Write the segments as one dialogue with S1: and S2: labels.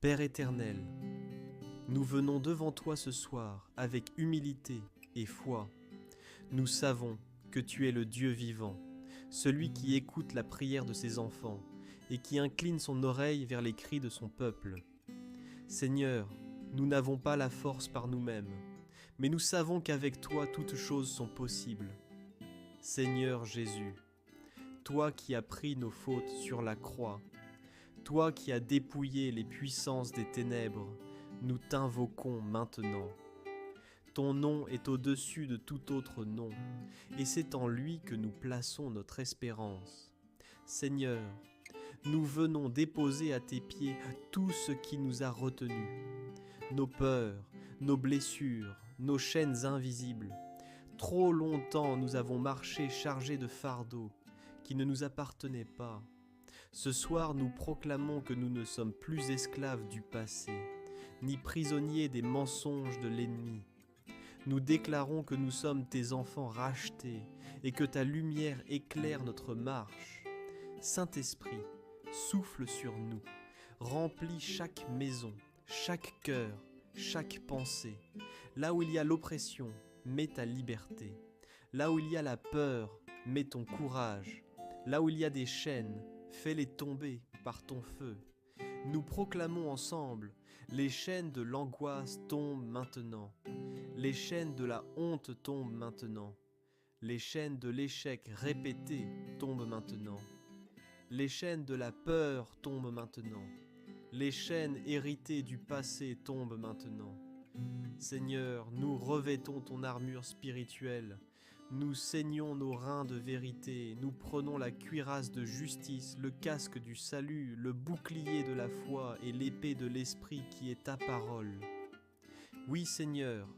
S1: Père éternel, nous venons devant toi ce soir avec humilité et foi. Nous savons que tu es le Dieu vivant, celui qui écoute la prière de ses enfants et qui incline son oreille vers les cris de son peuple. Seigneur, nous n'avons pas la force par nous-mêmes, mais nous savons qu'avec toi toutes choses sont possibles. Seigneur Jésus, toi qui as pris nos fautes sur la croix, toi qui as dépouillé les puissances des ténèbres, nous t'invoquons maintenant. Ton nom est au-dessus de tout autre nom, et c'est en lui que nous plaçons notre espérance. Seigneur, nous venons déposer à tes pieds tout ce qui nous a retenus, nos peurs, nos blessures, nos chaînes invisibles. Trop longtemps nous avons marché chargés de fardeaux qui ne nous appartenaient pas. Ce soir, nous proclamons que nous ne sommes plus esclaves du passé, ni prisonniers des mensonges de l'ennemi. Nous déclarons que nous sommes tes enfants rachetés et que ta lumière éclaire notre marche. Saint-Esprit, souffle sur nous, remplis chaque maison, chaque cœur, chaque pensée. Là où il y a l'oppression, mets ta liberté. Là où il y a la peur, mets ton courage. Là où il y a des chaînes, fais-les tomber par ton feu. Nous proclamons ensemble, les chaînes de l'angoisse tombent maintenant. Les chaînes de la honte tombent maintenant. Les chaînes de l'échec répété tombent maintenant. Les chaînes de la peur tombent maintenant. Les chaînes héritées du passé tombent maintenant. Seigneur, nous revêtons ton armure spirituelle. Nous saignons nos reins de vérité, nous prenons la cuirasse de justice, le casque du salut, le bouclier de la foi et l'épée de l'esprit qui est ta parole. Oui Seigneur,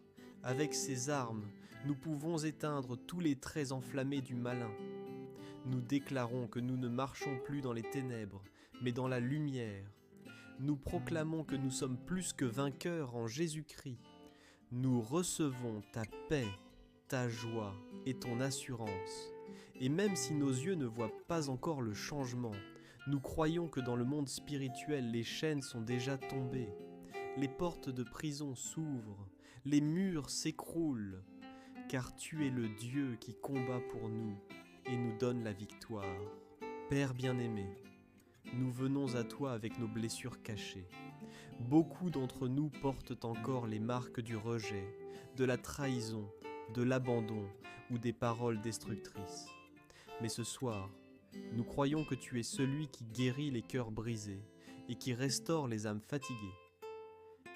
S1: avec ces armes, nous pouvons éteindre tous les traits enflammés du malin. Nous déclarons que nous ne marchons plus dans les ténèbres, mais dans la lumière. Nous proclamons que nous sommes plus que vainqueurs en Jésus-Christ. Nous recevons ta paix, ta joie et ton assurance. Et même si nos yeux ne voient pas encore le changement, nous croyons que dans le monde spirituel, les chaînes sont déjà tombées. Les portes de prison s'ouvrent, les murs s'écroulent, car tu es le Dieu qui combat pour nous et nous donne la victoire. Père bien-aimé, nous venons à toi avec nos blessures cachées. Beaucoup d'entre nous portent encore les marques du rejet, de la trahison, de l'abandon ou des paroles destructrices. Mais ce soir, nous croyons que tu es celui qui guérit les cœurs brisés et qui restaure les âmes fatiguées.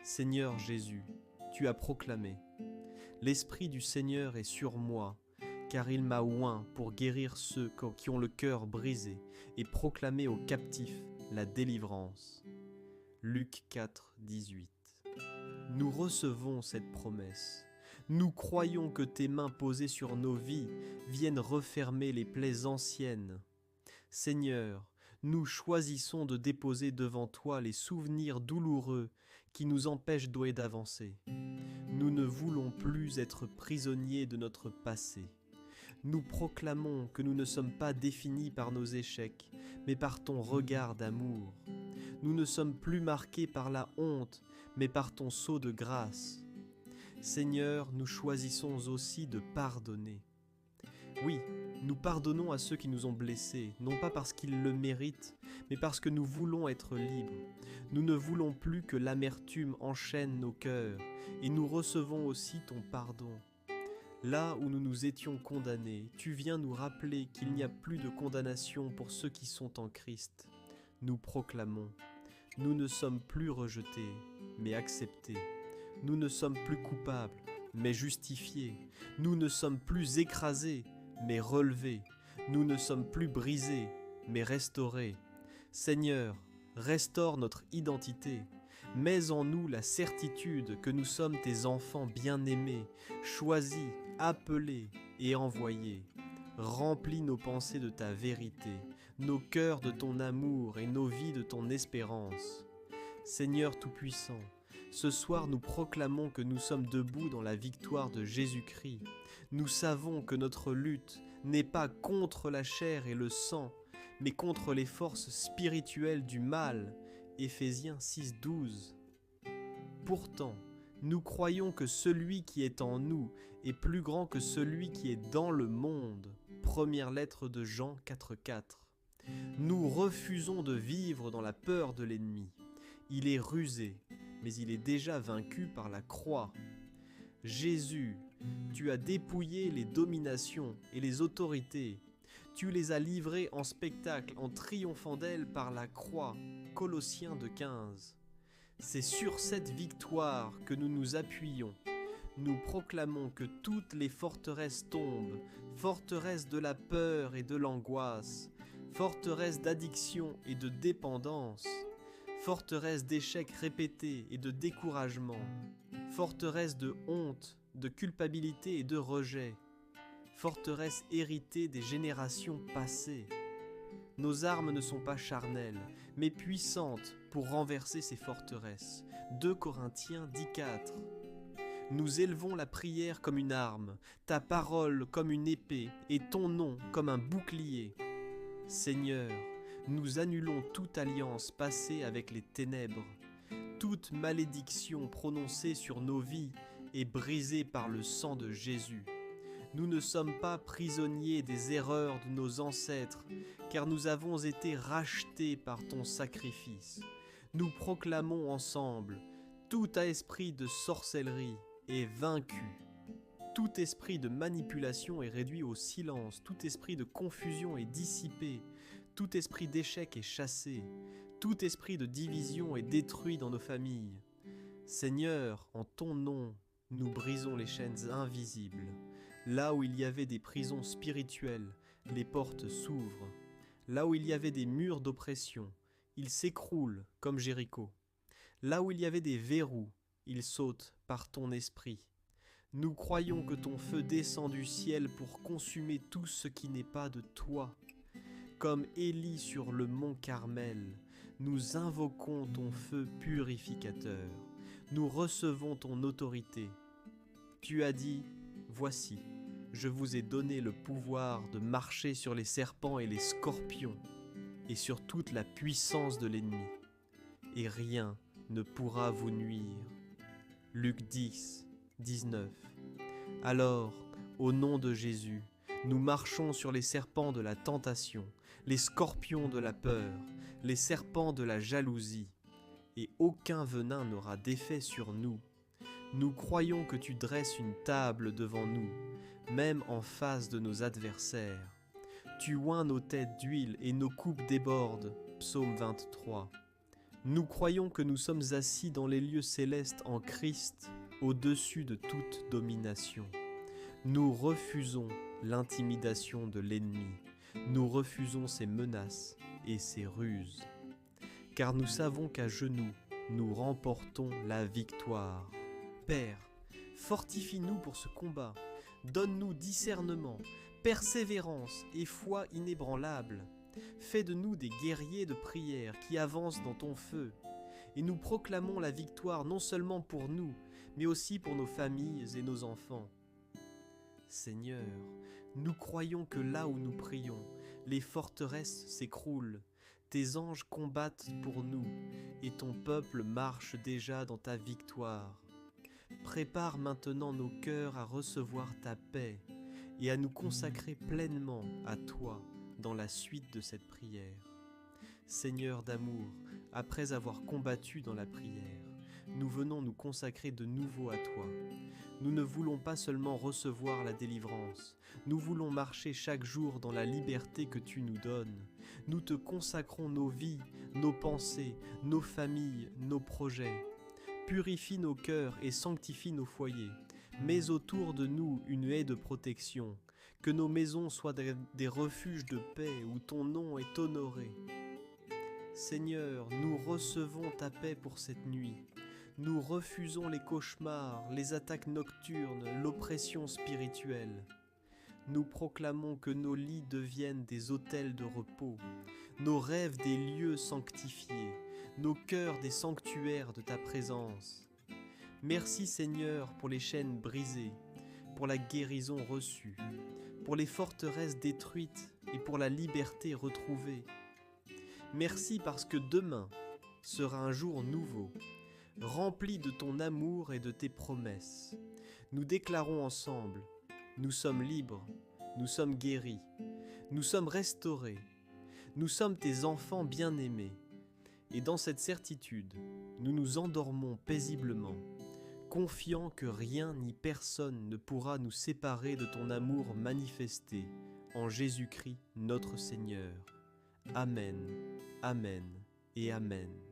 S1: Seigneur Jésus, tu as proclamé « L'Esprit du Seigneur est sur moi, car il m'a oint pour guérir ceux qui ont le cœur brisé et proclamer aux captifs la délivrance. » Luc 4, 18. Nous recevons cette promesse. Nous croyons que tes mains posées sur nos vies viennent refermer les plaies anciennes. Seigneur, nous choisissons de déposer devant toi les souvenirs douloureux qui nous empêchent d'avancer. Nous ne voulons plus être prisonniers de notre passé. Nous proclamons que nous ne sommes pas définis par nos échecs, mais par ton regard d'amour. Nous ne sommes plus marqués par la honte, mais par ton sceau de grâce. Seigneur, nous choisissons aussi de pardonner. Oui, nous pardonnons à ceux qui nous ont blessés, non pas parce qu'ils le méritent, mais parce que nous voulons être libres. Nous ne voulons plus que l'amertume enchaîne nos cœurs, et nous recevons aussi ton pardon. Là où nous nous étions condamnés, tu viens nous rappeler qu'il n'y a plus de condamnation pour ceux qui sont en Christ. Nous proclamons, nous ne sommes plus rejetés, mais acceptés. Nous ne sommes plus coupables, mais justifiés. Nous ne sommes plus écrasés, mais relevés. Nous ne sommes plus brisés, mais restaurés. Seigneur, restaure notre identité. Mets en nous la certitude que nous sommes tes enfants bien-aimés, choisis, appelés et envoyés. Remplis nos pensées de ta vérité, nos cœurs de ton amour et nos vies de ton espérance. Seigneur Tout-Puissant, ce soir nous proclamons que nous sommes debout dans la victoire de Jésus-Christ. Nous savons que notre lutte n'est pas contre la chair et le sang, mais contre les forces spirituelles du mal, Éphésiens 6,12. Pourtant, nous croyons que celui qui est en nous est plus grand que celui qui est dans le monde. Première lettre de Jean 4,4. Nous refusons de vivre dans la peur de l'ennemi. Il est rusé, mais il est déjà vaincu par la croix. Jésus, tu as dépouillé les dominations et les autorités. Tu les as livrées en spectacle en triomphant d'elles par la croix. Colossiens 2,15. C'est sur cette victoire que nous nous appuyons. Nous proclamons que toutes les forteresses tombent, forteresses de la peur et de l'angoisse, forteresses d'addiction et de dépendance, forteresses d'échecs répétés et de découragement, forteresses de honte, de culpabilité et de rejet, forteresses héritées des générations passées. Nos armes ne sont pas charnelles, mais puissantes pour renverser ces forteresses. 2 Corinthiens 10,4. Nous élevons la prière comme une arme, ta parole comme une épée et ton nom comme un bouclier. Seigneur, nous annulons toute alliance passée avec les ténèbres. Toute malédiction prononcée sur nos vies est brisée par le sang de Jésus. Nous ne sommes pas prisonniers des erreurs de nos ancêtres, car nous avons été rachetés par ton sacrifice. Nous proclamons ensemble, tout esprit de sorcellerie est vaincu. Tout esprit de manipulation est réduit au silence, tout esprit de confusion est dissipé, tout esprit d'échec est chassé, tout esprit de division est détruit dans nos familles. Seigneur, en ton nom, nous brisons les chaînes invisibles. Là où il y avait des prisons spirituelles, les portes s'ouvrent. Là où il y avait des murs d'oppression, ils s'écroulent comme Jéricho. Là où il y avait des verrous, ils sautent par ton esprit. Nous croyons que ton feu descend du ciel pour consumer tout ce qui n'est pas de toi. Comme Élie sur le mont Carmel, nous invoquons ton feu purificateur. Nous recevons ton autorité. Tu as dit, voici, je vous ai donné le pouvoir de marcher sur les serpents et les scorpions, et sur toute la puissance de l'ennemi, et rien ne pourra vous nuire. Luc 10, 19. Alors, au nom de Jésus, nous marchons sur les serpents de la tentation, les scorpions de la peur, les serpents de la jalousie, et aucun venin n'aura d'effet sur nous. Nous croyons que tu dresses une table devant nous, même en face de nos adversaires. Tu oins nos têtes d'huile et nos coupes débordent. Psaume 23. Nous croyons que nous sommes assis dans les lieux célestes en Christ, au-dessus de toute domination. Nous refusons l'intimidation de l'ennemi. Nous refusons ses menaces et ses ruses. Car nous savons qu'à genoux, nous remportons la victoire. Père, fortifie-nous pour ce combat. Donne-nous discernement, persévérance et foi inébranlable. Fais de nous des guerriers de prière qui avancent dans ton feu. Et nous proclamons la victoire non seulement pour nous, mais aussi pour nos familles et nos enfants. Seigneur, nous croyons que là où nous prions, les forteresses s'écroulent. Tes anges combattent pour nous, et ton peuple marche déjà dans ta victoire. Prépare maintenant nos cœurs à recevoir ta paix et à nous consacrer pleinement à toi dans la suite de cette prière. Seigneur d'amour, après avoir combattu dans la prière, nous venons nous consacrer de nouveau à toi. Nous ne voulons pas seulement recevoir la délivrance, nous voulons marcher chaque jour dans la liberté que tu nous donnes. Nous te consacrons nos vies, nos pensées, nos familles, nos projets. Purifie nos cœurs et sanctifie nos foyers. Mets autour de nous une haie de protection, que nos maisons soient des refuges de paix où ton nom est honoré. Seigneur, nous recevons ta paix pour cette nuit. Nous refusons les cauchemars, les attaques nocturnes, l'oppression spirituelle. Nous proclamons que nos lits deviennent des hôtels de repos, nos rêves des lieux sanctifiés, nos cœurs des sanctuaires de ta présence. Merci Seigneur pour les chaînes brisées, pour la guérison reçue, pour les forteresses détruites et pour la liberté retrouvée. Merci parce que demain, sera un jour nouveau, rempli de ton amour et de tes promesses. Nous déclarons ensemble, nous sommes libres, nous sommes guéris, nous sommes restaurés, nous sommes tes enfants bien-aimés. Et dans cette certitude, nous nous endormons paisiblement, confiants que rien ni personne ne pourra nous séparer de ton amour manifesté en Jésus-Christ notre Seigneur. Amen, Amen et Amen.